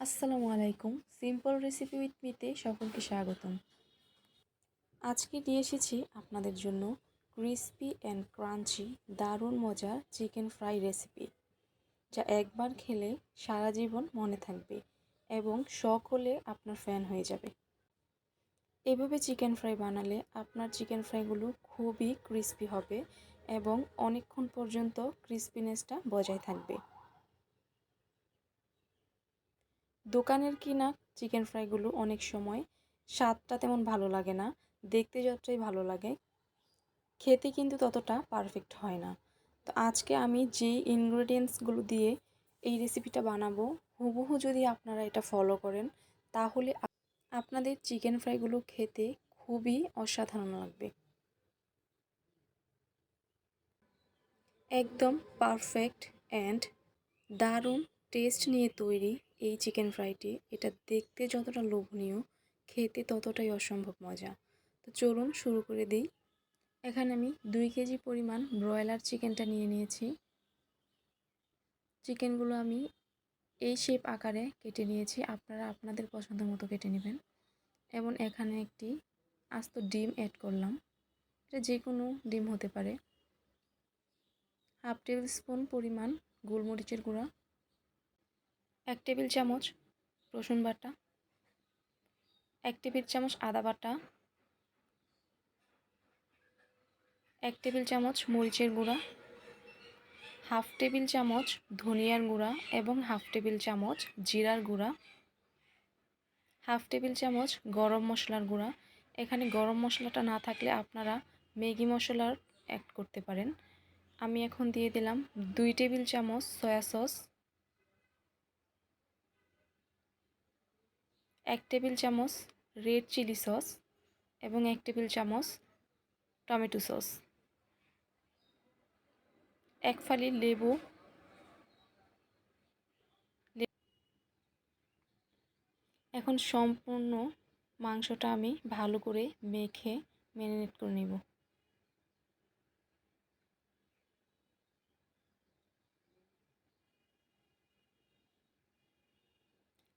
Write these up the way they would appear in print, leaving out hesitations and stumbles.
আসসালামু আলাইকুম। Simple recipe with মিতে সকলকে স্বাগতম। আজকে নিয়ে এসেছি আপনাদের জন্য ক্রিস্পি অ্যান্ড ক্রাঞ্চি দারুণ মজার চিকেন ফ্রাই রেসিপি, যা একবার খেলে সারা জীবন মনে থাকবে এবং শখ হলে আপনার ফ্যান হয়ে যাবে। এভাবে চিকেন ফ্রাই বানালে আপনার চিকেন ফ্রাইগুলো খুবই ক্রিস্পি হবে এবং অনেকক্ষণ পর্যন্ত ক্রিস্পিনেসটা বজায় থাকবে। দোকানের কিনা চিকেন ফ্রাইগুলো অনেক সময় স্বাদটা তেমন ভালো লাগে না, দেখতে যতটাই ভালো লাগে খেতে কিন্তু ততটা পারফেক্ট হয় না। তো আজকে আমি যে ইনগ্রেডিয়েন্টসগুলো দিয়ে এই রেসিপিটা বানাবো, হুবহু যদি আপনারা এটা ফলো করেন তাহলে আপনাদের চিকেন ফ্রাইগুলো খেতে খুবই অসাধারণ লাগবে। একদম পারফেক্ট অ্যান্ড দারুণ টেস্ট নিয়ে তৈরি এই চিকেন ফ্রাইটি, এটা দেখতে যতটা লোভনীয় খেতে ততটাই অসম্ভব মজা। তো চলুন শুরু করে দিই। এখানে আমি 2 কেজি পরিমাণ ব্রয়লার চিকেনটা নিয়ে নিয়েছি। চিকেনগুলো আমি এই শেপ আকারে কেটে নিয়েছি, আপনারা আপনাদের পছন্দ মতো কেটে নেবেন। এবং এখানে একটি আস্ত ডিম অ্যাড করলাম, এটা যে কোনো ডিম হতে পারে। হাফ টেবিল স্পুন পরিমাণ গোলমরিচের গুঁড়া, 1 টেবিল চামচ রসুন বাটা, 1 টেবিল চামচ আদা বাটা, 1 টেবিল চামচ মরিচের গুঁড়া, হাফ টেবিল চামচ ধনিয়ার গুঁড়া এবং হাফ টেবিল চামচ জিরার গুঁড়া, হাফ টেবিল চামচ গরম মশলার গুঁড়া। এখানে গরম মশলাটা না থাকলে আপনারা ম্যাগি মশলার অ্যাড করতে পারেন। আমি এখন দিয়ে দিলাম 2 টেবিল চামচ সয়া সস, 1 টেবিল চামচ রেড চিলি সস এবং 1 টেবিল চামচ টমেটো সস, 1 ফালি লেবু। এখন সম্পূর্ণ মাংসটা আমি ভালো করে মেখে ম্যারিনেট করে নেব।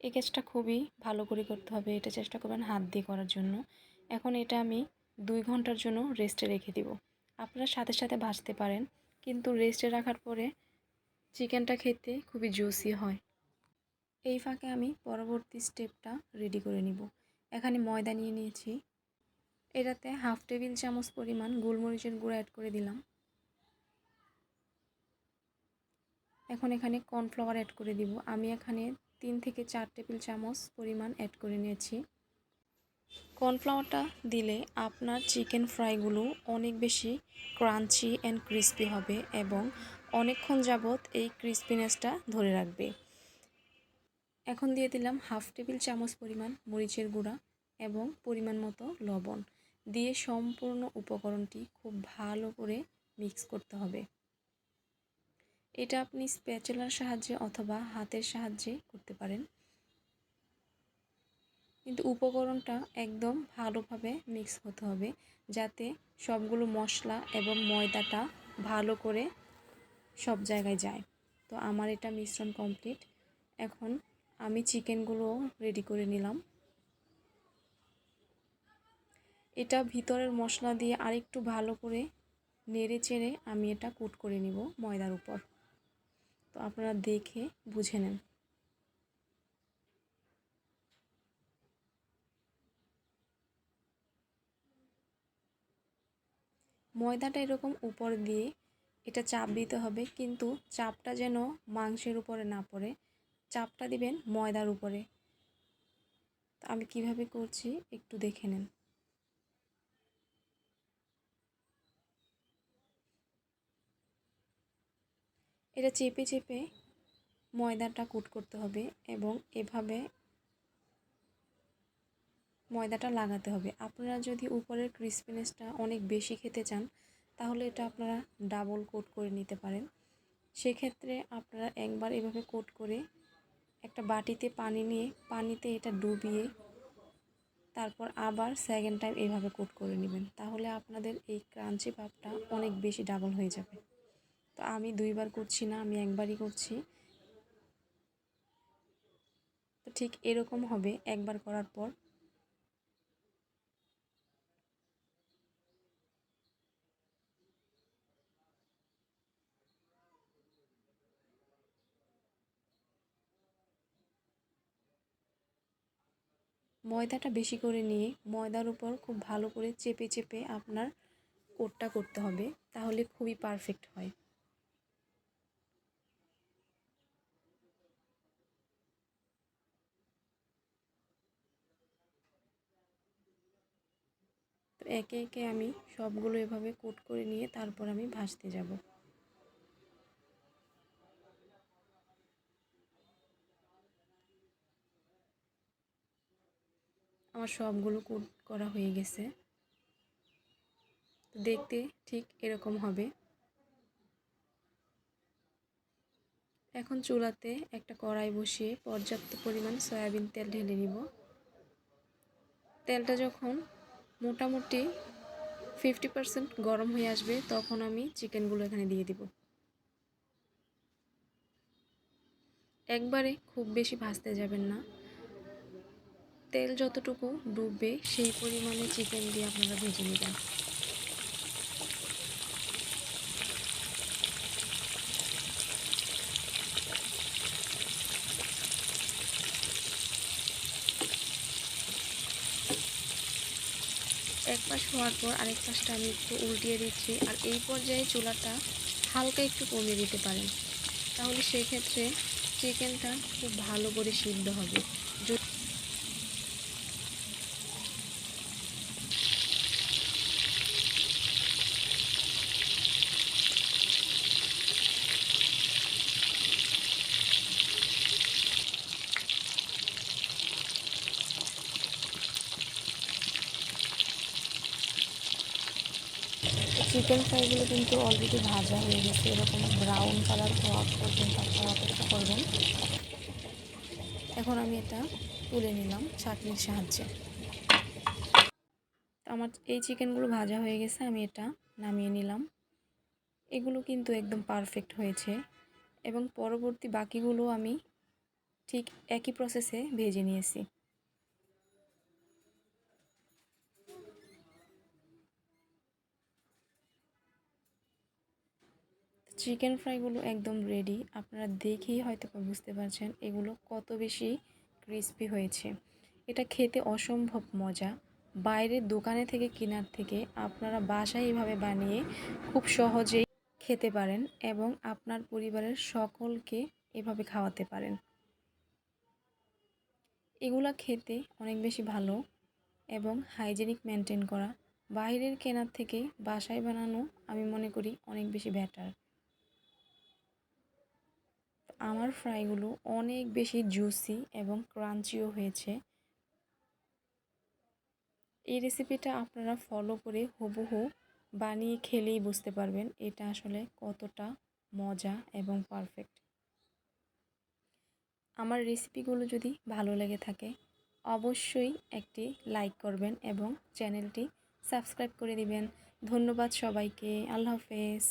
এই কাজটা খুবই ভালো করে করতে হবে, এটা চেষ্টা করবেন হাত দিয়ে করার জন্য। এখন এটা আমি 2 ঘন্টার জন্য রেস্টে রেখে দিব। আপনারা সাথে সাথে ভাজতে পারেন, কিন্তু রেস্টে রাখার পরে চিকেনটা খেতে খুবই জুসি হয়। এই ফাঁকে আমি পরবর্তী স্টেপটা রেডি করে নিব। এখানে ময়দা নিয়ে নিয়েছি, এটাতে হাফ টেবিল চামচ পরিমাণ গোলমরিচের গুঁড়ো অ্যাড করে দিলাম। এখন এখানে কর্নফ্লাওয়ার অ্যাড করে দিব। আমি এখানে 3 থেকে 4 টেবিল চামচ পরিমাণ অ্যাড করে নিয়েছি। কর্নফ্লাওয়ারটা দিলে আপনার চিকেন ফ্রাইগুলো অনেক বেশি ক্রাঞ্চি অ্যান্ড ক্রিস্পি হবে এবং অনেকক্ষণ যাবত এই ক্রিস্পিনেসটা ধরে রাখবে। এখন দিয়ে দিলাম হাফ টেবিল চামচ পরিমাণ মরিচের গুঁড়া এবং পরিমাণ মতো লবণ দিয়ে সম্পূর্ণ উপকরণটি খুব ভালো করে মিক্স করতে হবে। এটা আপনি স্প্যাচুলার সাহায্যে অথবা হাতের সাহায্যে করতে পারেন, কিন্তু উপকরণটা একদম ভালোভাবে মিক্স হতে হবে যাতে সবগুলো মশলা এবং ময়দাটা ভালো করে সব জায়গায় যায়। তো আমার এটা মিশ্রণ কমপ্লিট। এখন আমি চিকেনগুলো রেডি করে নিলাম। এটা ভিতরের মশলা দিয়ে আরেকটু ভালো করে নেড়ে চেড়ে আমি এটা কোট করে নিব ময়দার উপর। তো আপনারা দেখে বুঝে নেন। ময়দাটা এরকম উপর দিয়ে এটা চাপ দিতে হবে, কিন্তু চাপটা যেন মাংসের উপরে না পড়ে, চাপটা দিবেন ময়দার উপরে। তো আমি কিভাবে করছি একটু দেখে নেন। এটা চেপে চেপে ময়দাটা কোট করতে হবে এবং এভাবে ময়দাটা লাগাতে হবে। আপনারা যদি উপরের ক্রিসপিনেসটা অনেক বেশি খেতে চান তাহলে এটা আপনারা ডাবল কোট করে নিতে পারেন। সেক্ষেত্রে আপনারা একবার এভাবে কোট করে একটা বাটিতে পানি নিয়ে পানিতে এটা ডুবিয়ে তারপর আবার সেকেন্ড টাইম এভাবে কোট করে নেবেন, তাহলে আপনাদের এই ক্রাঞ্চি ভাবটা অনেক বেশি ডাবল হয়ে যাবে। তো আমি 2 বার করছি না, আমি একবারই করছি। তো ঠিক এরকম হবে একবার করার পর। ময়দাটা বেশি করে নিয়ে ময়দার উপর খুব ভালো করে চেপে চেপে আপনার কোটটা করতে হবে, তাহলে খুবই পারফেক্ট হয়। তো একে একে আমি সবগুলো এভাবে কোট করে নিয়ে তারপর আমি ভাজতে যাব। আমার সবগুলো কোট করা হয়ে গেছে। দেখতে ঠিক এরকম হবে। এখন চুলাতে একটা কড়াই বসিয়ে পর্যাপ্ত পরিমাণ সয়াবিন তেল ঢেলে নিব। তেলটা যখন মোটামুটি 50% গরম হয়ে আসবে তখন আমি চিকেনগুলো এখানে দিয়ে দিব। একবারে খুব বেশি ভাজতে যাবেন না, তেল যতটুকু ডুববে সেই পরিমাণে চিকেন দিয়ে আপনারা ভেজে নেবেন। এক পাশ হওয়ার পর আরেক পাশটা আমি একটু উল্টিয়ে দিচ্ছি, আর এই পর্যায়ে চুলাটা হালকা একটু কমিয়ে দিতে পারেন, তাহলে সেই ক্ষেত্রে চিকেনটা খুব ভালো করে সিদ্ধ হবে। চিকেন ফ্রাইগুলো কিন্তু অলরেডি ভাজা হয়ে গেছে, এরকম ব্রাউন কালার হওয়া পর্যন্ত আপনারা অপেক্ষা করবেন। এখন আমি এটা তুলে নিলাম ছাঁকনির সাহায্যে। আমার এই চিকেনগুলো ভাজা হয়ে গেছে, আমি এটা নামিয়ে নিলাম। এগুলো কিন্তু একদম পারফেক্ট হয়েছে, এবং পরবর্তী বাকিগুলো আমি ঠিক একই প্রসেসে ভেজে নিয়েছি। চিকেন ফ্রাইগুলো একদম রেডি। আপনারা দেখেই হয়তো বুঝতে পারছেন এগুলো কত বেশি ক্রিস্পি হয়েছে। এটা খেতে অসম্ভব মজা। বাইরের দোকানে থেকে কেনার থেকে আপনারা বাসায় এভাবে বানিয়ে খুব সহজেই খেতে পারেন এবং আপনার পরিবারের সকলকে এভাবে খাওয়াতে পারেন। এগুলা খেতে অনেক বেশি ভালো এবং হাইজেনিক মেনটেন করা। বাইরের কেনার থেকে বাসায় বানানো আমি মনে করি অনেক বেশি বেটার। আমার ফ্রাইগুলো অনেক বেশি জুসি এবং ক্রাঞ্চিও হয়েছে। এই রেসিপিটা আপনারা ফলো করে হুবহু বানিয়ে খেলেই বুঝতে পারবেন এটা আসলে কতটা মজা এবং পারফেক্ট। আমার রেসিপিগুলো যদি ভালো লেগে থাকে অবশ্যই একটি লাইক করবেন এবং চ্যানেলটি সাবস্ক্রাইব করে দিবেন। ধন্যবাদ সবাইকে। আল্লাহ হাফেজ।